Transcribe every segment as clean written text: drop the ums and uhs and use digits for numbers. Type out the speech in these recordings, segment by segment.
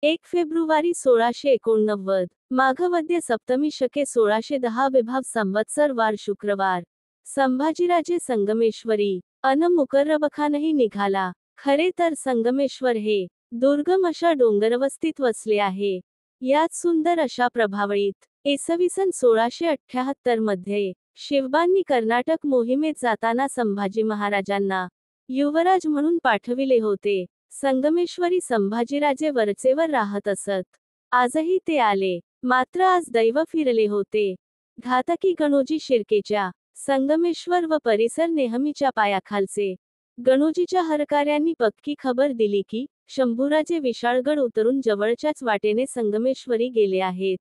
1 February 1689 माघवद्य सप्तमी शके 1610 विभाव संवत्सर वार शुक्रवार. संभाजीराजे संगमेश्वरी अन मुकर्रबखानही निघाला. खरे तर संगमेश्वर हे दुर्गम अशा डोंगरवस्तीत वसले आहे. यात सुंदर अशा प्रभावळीत इसवीसन 1678 मध्ये शिवबांनी कर्नाटक मोहिमेत जाताना संभाजी महाराजांना युवराज म्हणून पाठविले होते. संगमेश्वरी संभाजीराजे वरचेवर राहत असत. आजही ते आले. मात्र आज दैव फिरले होते. घातकी गणोजी शिर्केच्या संगमेश्वर व परिसर नेहमीच्या पायाखालचे. गणोजीच्या हरकार्यांनी पक्की खबर दिली की शंभूराजे विशाळगड उतरून जवळच्याच वाटेने संगमेश्वरी गेले आहेत.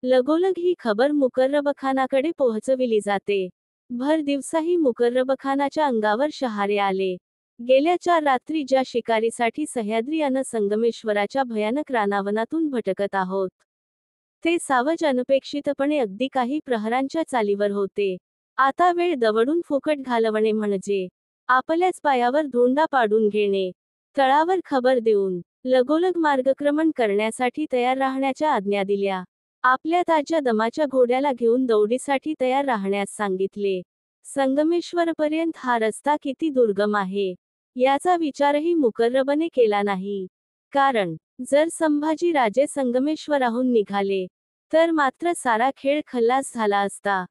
लगोलग ही खबर मुकर्रबखानाकडे पोहोचविली जाते. भर दिवसाही मुकर्रबखानाच्या अंगावर शहारे आले. गेल्या 4 रात्री ज्या शिकारीसाठी सह्याद्री अन संगमेश्वराच्या भयानक रानावनातून भटकत आहोत, ते सावज अनपेक्षितपणे अगदी काही प्रहरांच्या चालीवर होते. आता वेळ दवडून फुकट घालवणे म्हणजे आपल्याच पायावर धोंडा पाडून घेणे. तळावर खबर देऊन लगोलग मार्गक्रमण करण्यासाठी तयार राहण्याच्या आज्ञा दिल्या. आपल्या ताज्या दमाच्या घोड्याला घेऊन दौडीसाठी तयार राहण्यास सांगितले. संगमेश्वरपर्यंत हा रस्ता किती दुर्गम आहे याचा विचारही मुकर्रबने केला नाही. कारण जर संभाजी राजे संगमेश्वराहून निघाले तर मात्र सारा खेळ खल्लास झाला असता.